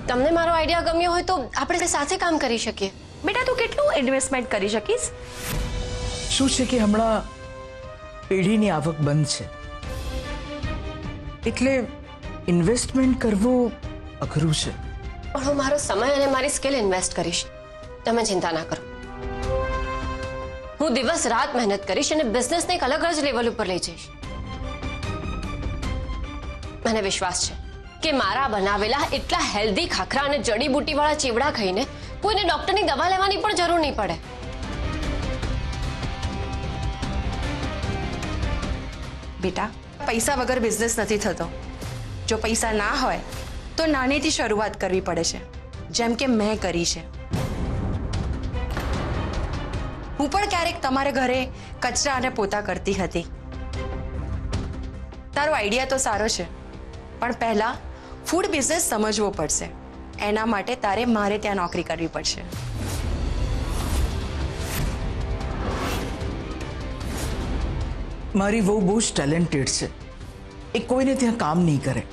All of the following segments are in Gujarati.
તમને મારો આઈડિયા ગમ્યો હોય તો આપણે સાથે કામ કરી શકીએ. બેટા તું કેટલું ઇન્વેસ્ટમેન્ટ કરી શકીશ? શું છે કે હમણાં પેઢીની આવક બંધ છે, એટલે ઇન્વેસ્ટમેન્ટ કરવું અઘરું છે. પણ હું મારો સમય અને મારી સ્કિલ ઇન્વેસ્ટ કરીશ. તમે ચિંતા ના કરો. હું દિવસ રાત મહેનત કરીશ અને બિઝનેસને એક અલગ જ લેવલ ઉપર લઈ જઈશ. મને વિશ્વાસ છે કે મારા બનાવેલા એટલા હેલ્ધી ખાખરા અને જડીબુટીવાળા ચીવડા ખાઈને કોઈને ડોક્ટરની દવા લેવાની પણ જરૂર નહીં પડે. બેટા પૈસા વગર બિઝનેસ નથી થતો. જો પૈસા ના હોય તો નાનીથી શરૂઆત કરવી પડે છે, જેમ કે મેં કરી છે. હું પણ ક્યારેક તમારા ઘરે કચરા અને પોતા કરતી હતી. તારો આઈડિયા તો સારો છે, પણ પહેલા ફૂડ બિઝનેસ સમજવો પડશે. એના માટે તારે મારે ત્યાં નોકરી કરવી પડશે. મારી વહુ બહુ જ ટેલેન્ટેડ છે, એ કોઈને ત્યાં કામ નહીં કરે.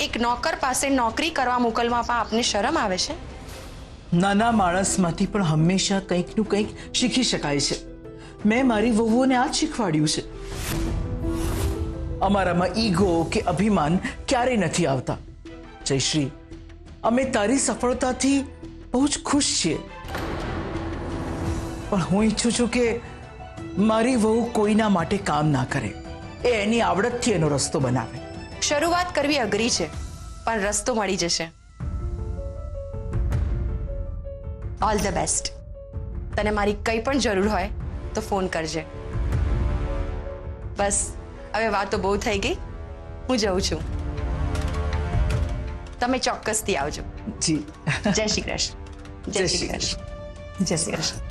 એક નોકર પાસે નોકરી કરવા મોકલવામાં આપને શરમ આવે છે? નાના માણસમાંથી પણ હંમેશા કંઈકનું કંઈક શીખી શકાય છે. મેં મારી વહુઓને આ જ શીખવાડ્યું છે. અમારામાં ઈગો કે અભિમાન ક્યારેય નથી આવતા. જયશ્રી, અમે તારી સફળતાથી બહુ જ ખુશ છીએ, પણ હું ઈચ્છું છું કે મારી વહુ કોઈના માટે કામ ના કરે, એ એની આવડતથી એનો રસ્તો બનાવે. શરૂઆત કરવી અઘરી છે, પણ રસ્તો મળી જશે. All the best. તને મારી કંઈ પણ જરૂર હોય તો ફોન કરજે. બસ હવે વાતો બહુ થઈ ગઈ, હું જઉં છું. તમે ચોક્કસથી આવજો. જી. જય શ્રી કૃષ્ણ. જય શ્રી કૃષ્ણ. જય શ્રી કૃષ્ણ.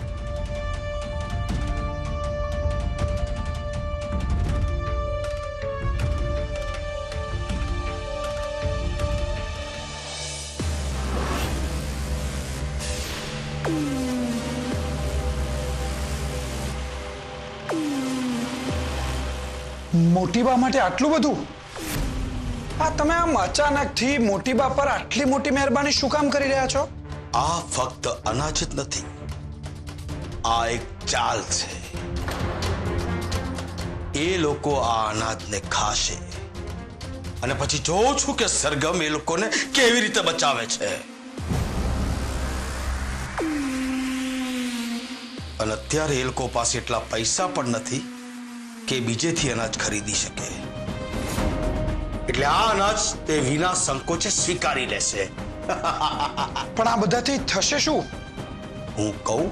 મોટીબા માટે આટલું બધું? આ તમે આમ અચાનકથી મોટીબા પર આટલી મોટી મહેરબાની શું કામ કરી રહ્યા છો? આ ફક્ત અનાજ જ નથી, આ એક ચાલ છે. એ લોકો આ અનાજને ખાશે અને પછી જોઉં છું કે સરગમ એ લોકોને કેવી રીતે બચાવે છે. અને અત્યારે એ લોકો પાસે એટલા પૈસા પણ નથી કે બીજેથી અનાજ ખરીદી શકે, એટલે આ અનાજ તે વિના સંકોચે સ્વીકારી લેશે. પણ આ બધાથી થશે શું? હું કહું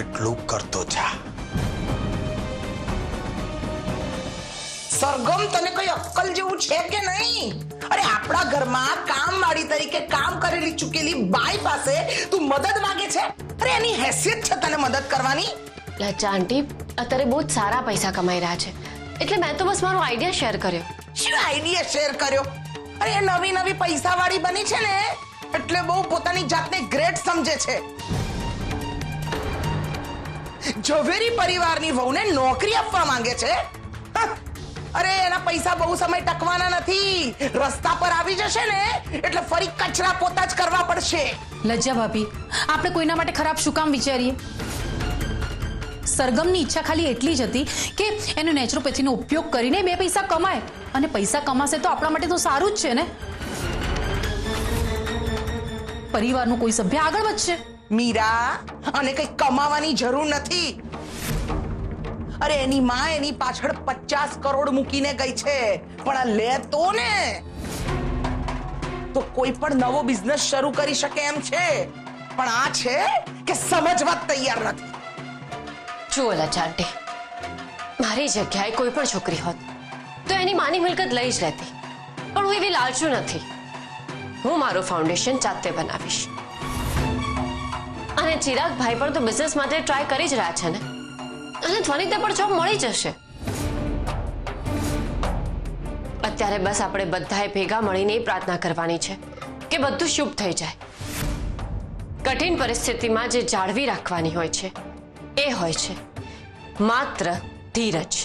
એટલું કરતો જા. સરગમ, તને કઈ અક્કલ જેવું છે કે નહીં? અરે આપણા ઘરમાં કામવાળી તરીકે કામ કરેલી ચૂકેલી બાઈ પાસે તું મદદ માંગે છે? અરે એની હેસિયત છે તને મદદ કરવાની? લચ્ચા આંટી અત્યારે બહુ જ સારા પૈસા કમાઈ રહ્યા છે, એટલે મેં તો બસ મારો આઈડિયા શેર કર્યો. શું આઈડિયા શેર કર્યો? અરે એ નવી નવી પૈસાવાળી બની છે ને, એટલે બહુ પોતાની જાતને ગ્રેટ સમજે છે. ઝવેરી પરિવારની વહુને નોકરી આપવા માંગે છે. અરે એના પૈસા બહુ સમય ટકવાના નથી. રસ્તા પર આવી જશે ને એટલે ફરી કચરા પોતા જ કરવા પડશે. લજ્જા ભાભી, આપણે કોઈના માટે ખરાબ શું કામ વિચારીએ? સરગમની ઈચ્છા ખાલી એટલી જ હતી કે એનો નેચરોપેથીનો ઉપયોગ કરીને 2 પૈસા કમાય, અને પૈસા કમાશે તો આપણા માટે તો સારું જ છે ને. પરિવારનો કોઈ સભ્ય આગળ વધશે. મીરા, અને કઈ કમાવાની જરૂર નથી. અરે એની માં એની પાછળ 50 કરોડ મૂકીને ગઈ છે, પણ આ લે તો ને તો કોઈ પણ નવો બિઝનેસ શરૂ કરી શકે એમ છે, પણ આ છે કે સમજવા તૈયાર નથી. જુઓ લચ્ચા આંટી, મારી જગ્યાએ કોઈ પણ છોકરી હોત તો એની માની મિલકત લઈ જ લેતી, પણ હું એવી લાલચુ નથી. હું મારું ફાઉન્ડેશન જાતે બનાવીશ. અને ચિરાગભાઈ પણ તો બિઝનેસ માટે ટ્રાય કરી જ રહ્યા છે ને, અને ધ્વનિને પણ જોબ મળી જશે. અત્યારે બસ આપણે બધાએ ભેગા મળીને એ પ્રાર્થના કરવાની છે કે બધું શુભ થઈ જાય. કઠિન પરિસ્થિતિમાં જે જાળવી રાખવાની હોય છે એ હોય છે માત્ર ધીરજ.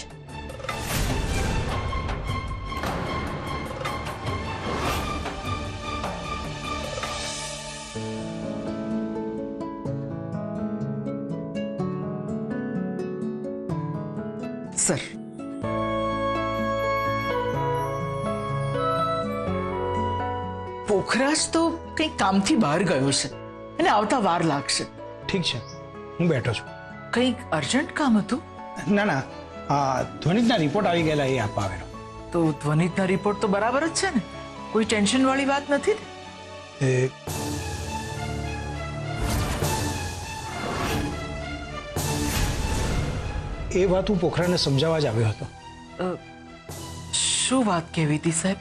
પોખરાજ તો કંઈ કામથી બહાર ગયો છે અને આવતા વાર લાગશે. ઠીક છે, હું બેઠો છું. કંઈક અર્જન્ટ કામ હતું ના ના, આ ધ્વનિતના રિપોર્ટ આવી ગયેલા એ આપવા આવેલો. તો ધ્વનિતના રિપોર્ટ તો બરાબર જ છે ને, કોઈ ટેન્શન વાળી વાત નથી ને? એ વાત હું પોખરાને સમજાવવા જ આવ્યો હતો. શું વાત કહેવી હતી સાહેબ?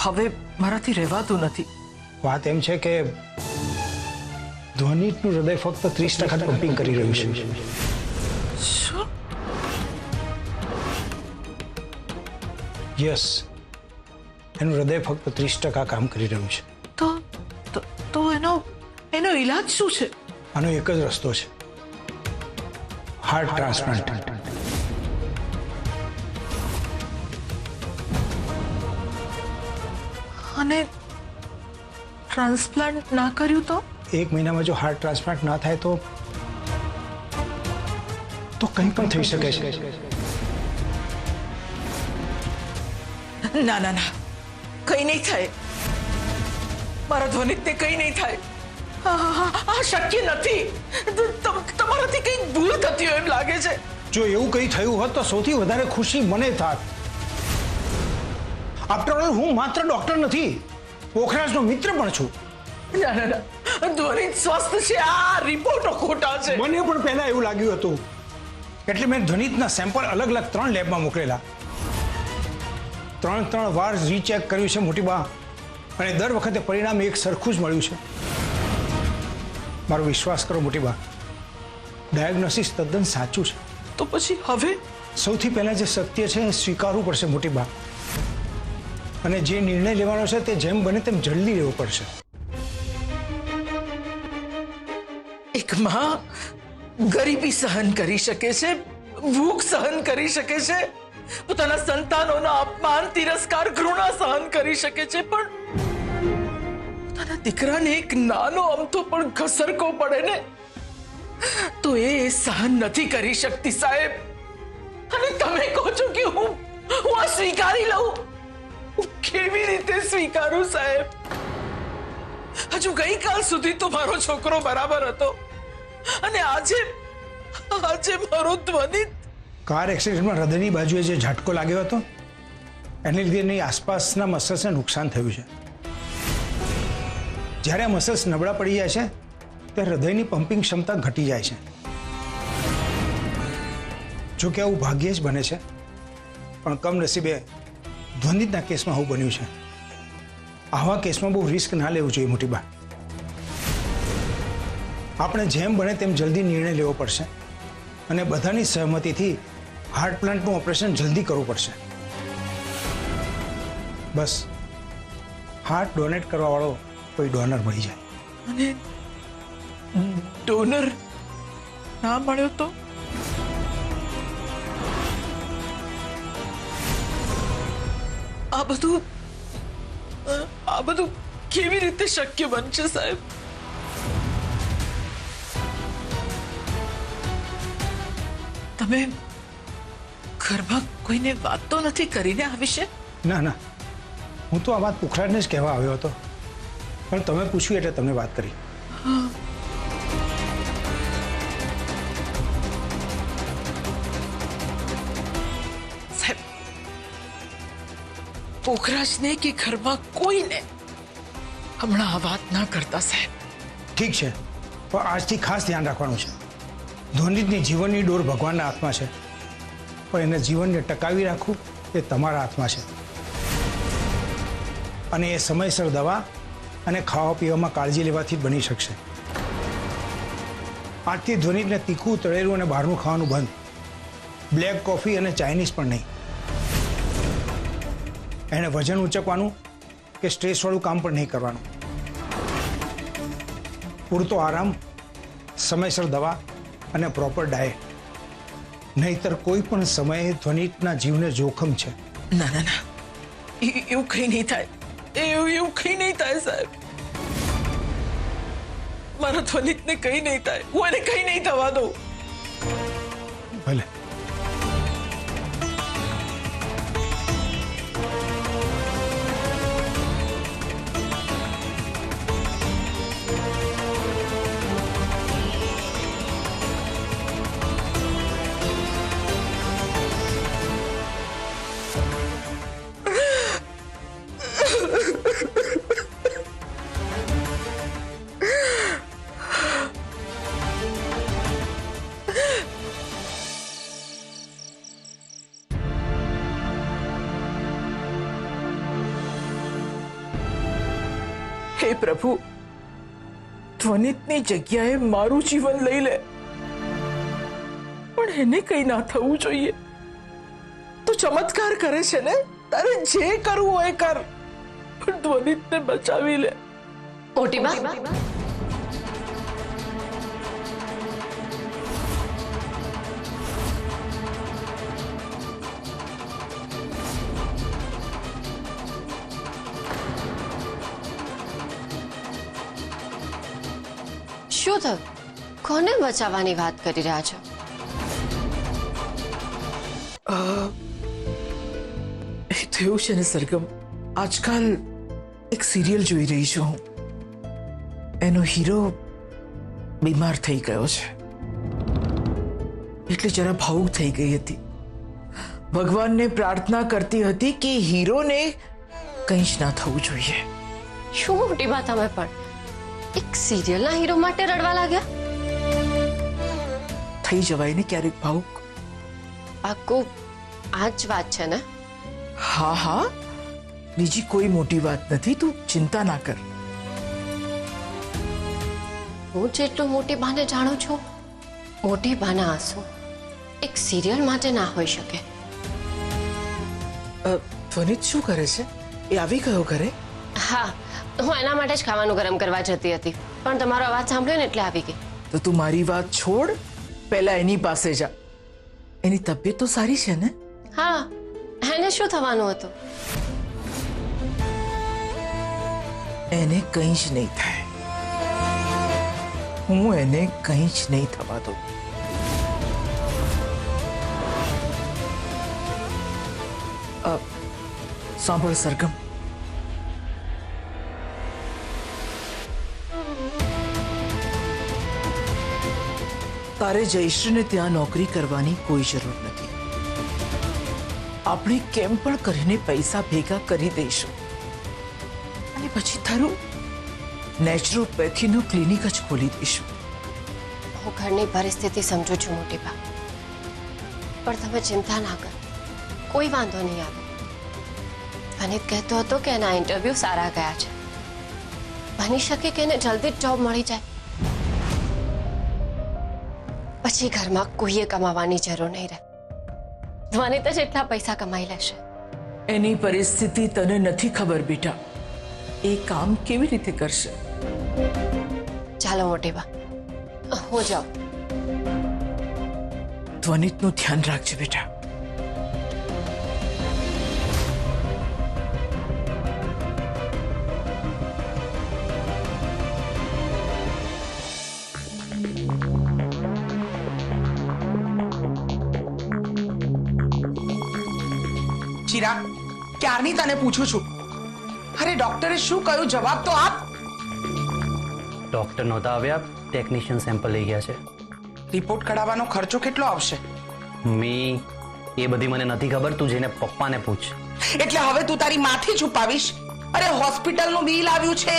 હવે મારાથી રહેવાતું નથી. વાત એમ છે કે ધ્વનિતનું હૃદય ફક્ત 30% જ પમ્પિંગ કરી રહ્યું છે. શું? યસ, એનું હૃદય ફક્ત 30% કામ કરી રહ્યું છે. તો એનો ઈલાજ શું છે? આનો એક જ રસ્તો છે, હાર્ટ ટ્રાન્સપ્લાન્ટ. અને ટ્રાન્સપ્લાન્ટ ના કર્યું તો? 1 મહિનામાં જો હાર્ટ ટ્રાન્સપ્લાન્ટ ના થાય તો કંઈ પણ થઈ શકે છે. ના ના ના, કઈ નહીં થાય. મારા ધ્વનિતને કઈ નહીં થાય. આ શક્ય નથી. તમારાથી કઈ ભૂલ થતી હોય એમ લાગે છે. જો એવું કંઈ થયું હોત તો સૌથી વધારે ખુશી મને થાત. આફ્ટર ઓલ હું માત્ર ડોક્ટર નથી, પોખરાજનો મિત્ર પણ છું. ના ના ના, ધ્વનિત સ્વસ્થ છે. આ રિપોર્ટો ખોટા છે. મને પણ પહેલા એવું લાગ્યું હતું, એટલે મેં ધ્વનિતના સેમ્પલ અલગ અલગ 3 લેબમાં મોકલેલા. 3 વાર રીચેક કર્યું છે મોટી બા, અને દર વખતે પરિણામ એક સરખું જ મળ્યું છે. મારો વિશ્વાસ કરો મોટી બા, ડાયગ્નોસિસ તદ્દન સાચું છે. તો પછી હવે સૌથી પહેલા જે સત્ય છે એ સ્વીકારવું પડશે મોટી બા, અને જે નિર્ણય લેવાનો છે તે જેમ બને તેમ જલ્દી લેવો પડશે. એક માં ગરીબી સહન કરી શકે છે, ભૂખ સહન કરી શકે છે, પોતાના સંતાનોના અપમાન, તિરસ્કાર, ઘૃણા સહન કરી શકે છે, પણ પોતાના દીકરાને એક નાનો અમથો પણ ઘસરકો પડે ને તો એ સહન નથી કરી શકતી સાહેબ. અને તમે કહો છો કે હું આ સ્વીકારી લઉં? હું કેવી રીતે સ્વીકારું સાહેબ? હજુ ગઈકાલ સુધી તો મારો છોકરો બરાબર હતો, અને આજે મારો ધ્વનિત. કાર એક્સિડન્ટમાં હૃદયની બાજુએ જે ઝટકો લાગ્યો હતો એને લીધે એની આસપાસના મસલ્સને નુકસાન થયું છે. જ્યારે આ મસલ્સ નબળા પડી જાય છે ત્યારે હૃદયની પમ્પિંગ ક્ષમતા ઘટી જાય છે. જો કે આવું ભાગ્યે જ બને છે, પણ કમનસીબે ધ્વનિતના કેસમાં આવું બન્યું છે. આવા કેસમાં બહુ રિસ્ક ના લેવું જોઈએ મોટી બા. આપણે જેમ બને તેમ જલ્દી નિર્ણય લેવો પડશે, અને બધાની સહમતિથી હાર્ટ પ્લાન્ટનું ઓપરેશન જલ્દી કરવું પડશે. બસ હાર્ટ ડોનેટ કરવા વાળો કોઈ ડોનર મળી જાય. અને ડોનર ના મળ્યો તો? આ બધું કેવી રીતે શક્ય બનશે સાહેબ? તમે ઘરમાં કોઈને વાત તો નથી કરીને આ વિશે? ના ના, હું તો આ વાત પોખરાજને જ કહેવા આવ્યો હતો, પણ તમે પૂછ્યું એટલે તમને વાત કરી. સાહેબ, પોખરાજને કે ઘરમાં કોઈને હમણાં આ વાત ના કરતા સાહેબ. ઠીક છે, પણ આજથી ખાસ ધ્યાન રાખવાનું છે. ધ્વનિતની જીવનની ડોર ભગવાનના હાથમાં છે, પણ એને જીવનને ટકાવી રાખવું એ તમારા હાથમાં છે. અને એ સમયસર દવા અને ખાવા પીવામાં કાળજી લેવાથી જ બની શકશે. આજથી ધ્વનિતને તીખું, તળેલું અને બહારનું ખાવાનું બંધ. બ્લેક કોફી અને ચાઇનીઝ પણ નહીં. એને વજન ઊંચકવાનું કે સ્ટ્રેસવાળું કામ પણ નહીં કરવાનું. પૂરતો આરામ, સમયસર દવા અને પ્રોપર ડાયટ, નહીતર કોઈ પણ સમયે ધ્વનિતના જીવને જોખમ છે. ના ના ના, એવું કઈ નહીં થાય. એવું કઈ નહીં થાય સાહેબ. મારા ધ્વનિતને કઈ નહીં થાય. હું એને કઈ નહીં થવા દઉં. ભલે. હે પ્રભુ, ધ્વનિતની જગ્યાએ મારું જીવન લઈ લે, પણ એને કઈ ના થવું જોઈએ. તું ચમત્કાર કરે છે ને, તારે જે કરવું હોય કર, પણ ધ્વનિતને બચાવી લે. મોટી બા, શું થયું? કોને બચાવવાની વાત કરી રહ્યા છો? એ થયું છે ને સરગમ, આજકાલ એક સિરિયલ જોઈ રહી છું હું. એનો હીરો બીમાર થઈ ગયો છે, એટલે જરા ભાવુક થઈ ગઈ હતી. ભગવાનને પ્રાર્થના કરતી હતી કે હીરોને કંઈ જ ના થવું જોઈએ. શું મોટી બા, તમે પણ એક સિરિયલના હીરો માટે રડવા લાગ્યા? થઈ જવાય ને ક્યારેક ભાવુક. પાક્કું આ જ વાત છે ને? હા હા, બીજી કોઈ મોટી વાત નથી, તું ચિંતા ના કર. હું જેટલું મોટી બાને જાણું છું, મોટી બાના આંસુ એક સિરિયલ માટે ના હોઈ શકે. ધ્વનિત શું કરે છે? એ આવી ગયો ઘરે? હા, હું એના માટે જ ખાવાનું ગરમ કરવા જતી હતી, પણ તમારો અવાજ સાંભળ્યો ને એટલે આવી ગઈ. તો તું મારી વાત છોડ, પહેલા એની પાસે જા. એની તબિયત તો સારી છે ને? હા, એને શું થવાનું હતું? એને કંઈ જ નહીં થાય, હું એને કંઈ જ નહીં થવા દઉં. સાંભળ સરગમ, તારે જયશ્રીને ત્યાં નોકરી કરવાની કોઈ જરૂર નથી. આપણે કેમ પણ કરીને પૈસા ભેગા કરી દઈશું અને પછી તારું નેચરોપેથીનું ક્લિનિક જ ખોલી દઈશું. હું ઘરની પરિસ્થિતિ સમજુ છું મોટી બા, પણ તમે ચિંતા ના કરો, કોઈ વાંધો નહીં આવે. અનિત કહેતો હતો કે એના ઇન્ટરવ્યુ સારા ગયા છે, બની શકે કે એને જલ્દી જ જોબ મળી જાય, પછી ઘરમાં કોઈએ કમાવાની જરૂર નહીં રહે. ધ્વનિત જ એટલા પૈસા કમાઈ લેશે. એની પરિસ્થિતિ તને નથી ખબર બેટા, એ કામ કેવી રીતે કરશે. ચાલો મોટી બા, હું જાઉં. ધ્વનિતનું ધ્યાન રાખજે બેટા. ચિરાગ, ક્યારની તને પૂછું છું. અરે ડોક્ટરે શું કહ્યું, જવાબ તો આપ. ડોક્ટર નહોતા આવ્યા, ટેકનિશિયન સેમ્પલ લઈ ગયા છે. રિપોર્ટ કઢાવવાનો ખર્ચો કેટલો આવશે? મમ્મી, એ બધી મને નથી ખબર, તું જઈને પપ્પાને પૂછ. એટલે હવે તું તારી માથી છુપાવીશ? અરે હોસ્પિટલનું બિલ આવ્યું છે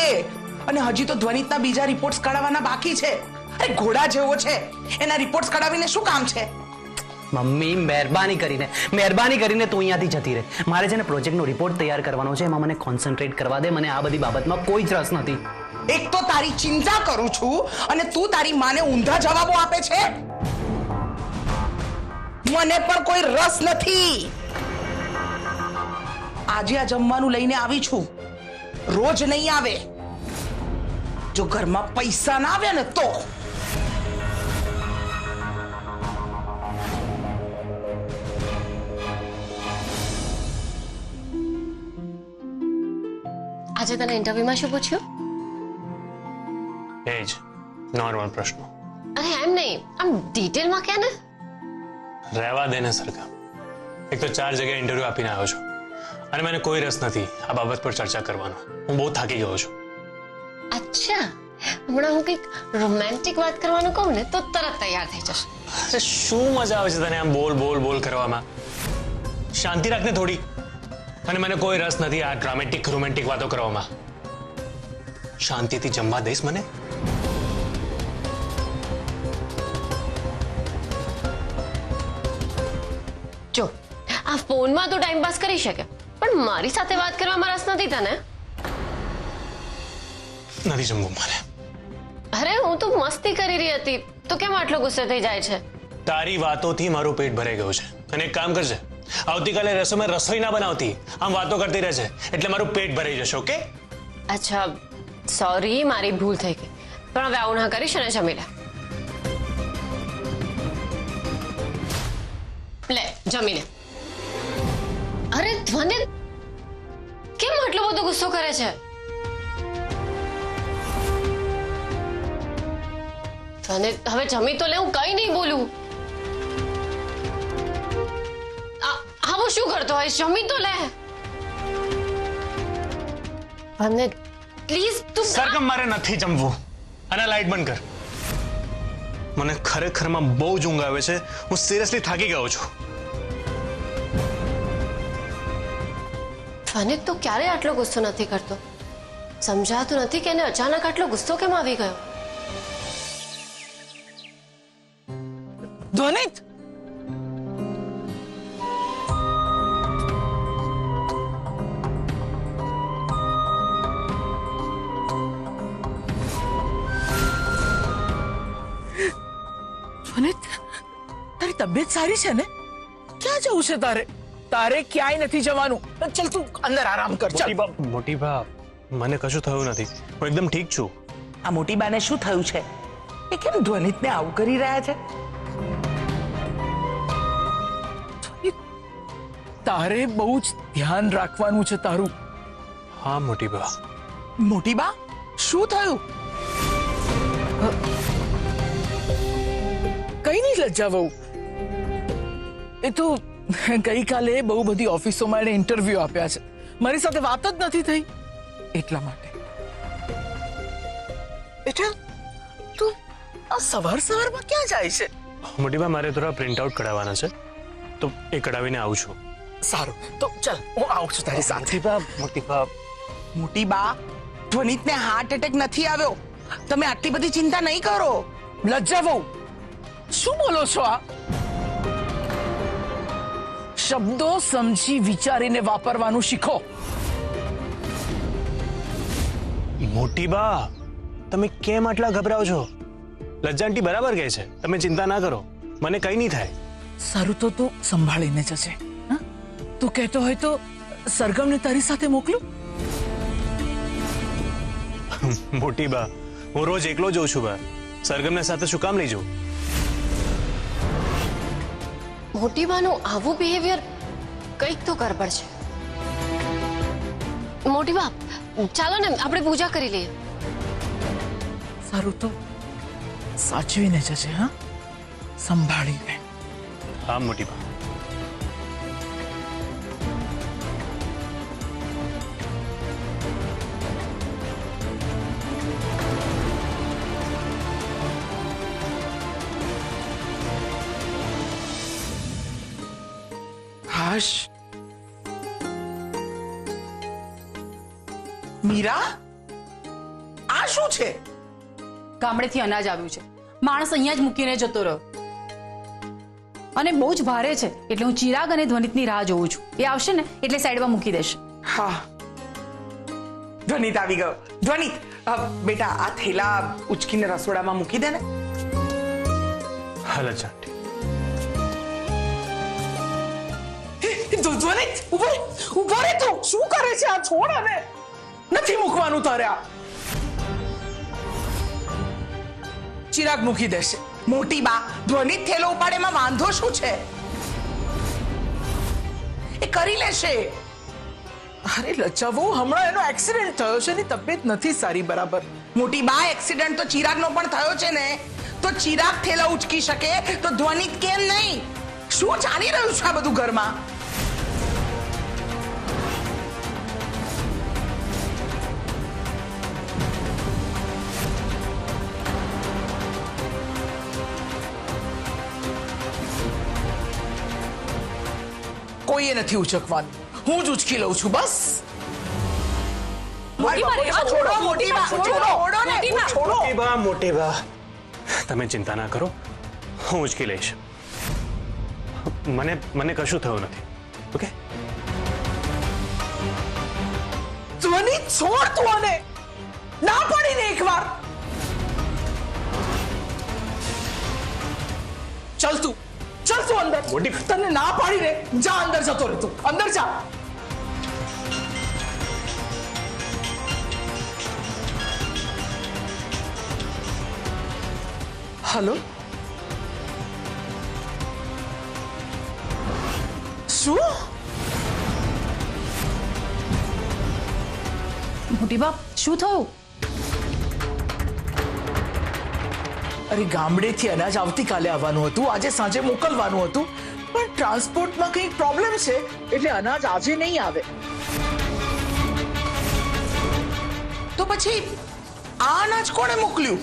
અને હજી તો ધ્વનિતના બીજા રિપોર્ટ્સ કઢાવવાના બાકી છે. અરે ઘોડા જેવો છે, એના રિપોર્ટ્સ કઢાવીને શું કામ છે? મમ્મી, મહેરબાની કરીને તું અહીંયાથી જતી રહે. મારે છે ને પ્રોજેક્ટનો રિપોર્ટ તૈયાર કરવાનો છે, એમાં મને કોન્સન્ટ્રેટ કરવા દે. મને આ બધી બાબતમાં કોઈ જ રસ નથી. એક તો તારી ચિંતા કરું છું અને તું તારી માને ઊંધા જવાબો આપે છે. મને પણ કોઈ રસ નથી. આજે આ જમવાનું લઈને આવી છું, રોજ નહીં આવે. જો ઘરમાં પૈસા ના આવે ને તો. આજે તને ઇન્ટરવ્યુમાં શું પૂછ્યું? એ જ નોર્મલ પ્રશ્નો. અરે એમ નહીં, આમ ડિટેલમાં કે ને. રહેવા દે ને સરગમ, એક તો 4 જગ્યાએ ઇન્ટરવ્યુ આપીને આવ્યો છું અને મને કોઈ રસ નથી આ બાબત પર ચર્ચા કરવાનો. હું બહુ થાકી ગયો છું. અચ્છા, હમણાં હું કંઈક રોમેન્ટિક વાત કરવાનું કહું ને તો તરત તૈયાર થઈ જશે. અરે શું મજા આવે છે તને આમ બોલ બોલ બોલ કરવામાં? શાંતિ રાખને થોડી. અને મને કોઈ રસ નથી આ ડ્રામેટિક રોમેન્ટિક વાતો કરવામાં. શાંતિથી જમવા દઈશ મને? જો આ ફોનમાં તો ટાઈમ પાસ કરી શકે, પણ મારી સાથે વાત કરવામાં રસ નથી તને. નથી જમવું મારે. અરે હું તો મસ્તી કરી રહી હતી, તો કેમ આટલો ગુસ્સે થઈ જાય છે? તારી વાતોથી મારું પેટ ભરાઈ ગયું છે. અને એક કામ કરજે, આવતીકાલે રસોઈમાં રસોઈ ના બનાવતી, આમ વાતો કરતી રહેશે એટલે મારું પેટ ભરાઈ જશે. ઓકે? અચ્છા, સોરી, મારી ભૂલ થઈ ગઈ. પણ હવે આવું ના કરીશ અને જમી લે. લે જમી લે. અરે ધ્વનિ, કેમ આટલો બધો ગુસ્સો કરે છે? ધ્વનિ, હવે જમી તો લે, હું કઈ નહીં બોલું. આવું શું કરતો હોય? જમી તો લે. ધ્વનિ પ્લીઝ તું. સરગમ, મારે નથી જમવું. અને લાઈટ બંધ કર. મને ખરેખરમાં બહુ જ ઊંઘ આવે છે. હું સિરિયસલી થાકી ગયો છું. ધ્વનિ, તું ક્યારે આટલો ગુસ્સો નથી કરતો? સમજાતું નથી કે એને અચાનક આટલો ગુસ્સો કેમ આવી ગયો? ધ્વનિત, ધ્વનિત, તારી તબિયત સારી છે ને? ક્યાં જવું છે તારે? તારે ક્યાંય નથી જવાનું. ચલ તું અંદર આરામ કર. ચલ. મોટી બા, મને કશું થયું નથી. હું એકદમ ઠીક છું. આ મોટી બાને શું થયું છે? એ કેમ ધ્વનિતને આવું કરી રહ્યા છે? તારે બહુ જ ધ્યાન રાખવાનું છે તારું. હા મોટી બા. મોટી બા, શું થયું? કઈ નહીં લજ્જા વહુ. એ તો ગઈકાલે બહુ બધી ઓફિસોમાં એને ઇન્ટરવ્યુ આપ્યા છે. મારી સાથે વાત જ નથી થઈ એટલા માટે. બેટા, તું આ સવાર સવારમાં ક્યાં જાય છે? મોટી બા, મારે થોડા પ્રિન્ટ આઉટ કઢાવવાના છે, તો એ કઢાવીને આવું છું. સારું, તો ચાલ હું આવું છું તારી સાથે. મોટી બા. મોટી બા, ધ્વનિતને હાર્ટ એટેક નથી આવ્યો. તમે આટલી બધી ચિંતા નહીં કરો. લજ્જા વહુ, શું બોલો છો આ? શબ્દો સમજી વિચારીને વાપરવાનું શીખો. મોટી બા, તમે કેમ આટલા ગભરાઓ છો? લજ્જા આંટી બરાબર કહે છે, તમે ચિંતા ના કરો, મને કઈ નહીં થાય. સારું, તો તું સંભાળીને જશે. હા? તું કહેતો હોય તો સરગમને તારી સાથે મોકલું? મોટી બા, હું રોજ એકલો જઉં છું બા. સરગમને સાથે શું કામ લઈ જાઉં? મોટી બાનું આવું બિહેવિયર કંઈક તો ગડબડ છે. મોટી બા, ચાલો ને આપણે પૂજા કરી લઈએ. સારું, તો સાચવીને જશે. હા, સંભાળીને. હા મોટી બા. હાશ. મીરા, આ શું છે? ગામડેથી અનાજ આવ્યું છે. માણસ અહીંયા જ મૂકીને જતો રહ્યો અને બહુ જ ભારે છે, એટલે હું ચિરાગ અને ધ્વનિતની રાહ જોઉં છું. એ આવશે ને એટલે સાઈડમાં મૂકી દેશે. હા, ધ્વનિત આવી ગયો. ધ્વનિત, બેટા આ થેલા ઉચકીને રસોડામાં મૂકી દે ને. હા લજ્જા આંટી. ધ્વનિત, ઉભો રે તું. શું કરે છે આ? છોડ હવે. નથી મૂકવાનું તારે આ. ચિરાગ મૂકી દેશે. મોટી બા, ધ્વનિત થેલો ઉપાડેમાં વાંધો શું છે? એ કરી લેશે. અરે લજ્જા વહુ, હમણાં એનો એક્સિડન્ટ થયો છે, એની તબિયત નથી સારી બરાબર. મોટી બા, એક્સિડન્ટ તો ચિરાગનો પણ થયો છે ને. તો ચિરાગ થેલા ઉચકી શકે તો ધ્વનિત કેમ નહીં? શું ચાલી રહ્યું છે આ બધું ઘરમાં? કોઈએ નથી ઉચકવાનું, હું જ ઉચકી લઉં છું. બસ. છોડો મોટી બા, છોડો ને. મોટી બા, મોટી બા, તમે ચિંતા ના કરો, હું ઉચકી લઈશ. મને કશું થયું નથી. ઓકે? ધ્વનિત, છોડ તું આને. ના પાડી ને એકવાર. ચલ તું અંદર. તને ના પાડી ને, જા અંદર જતો રહે તું. અંદર જા. હલો, શું? મોટી બાપ શું થયું? અરે ગામડેથી અનાજ આવતીકાલે આવવાનું હતું, આજે સાંજે મોકલવાનું હતું, પણ ટ્રાન્સપોર્ટમાં કંઈક પ્રોબ્લેમ છે એટલે અનાજ આજે નહીં આવે. તો પછી આ અનાજ કોણે મોકલ્યું?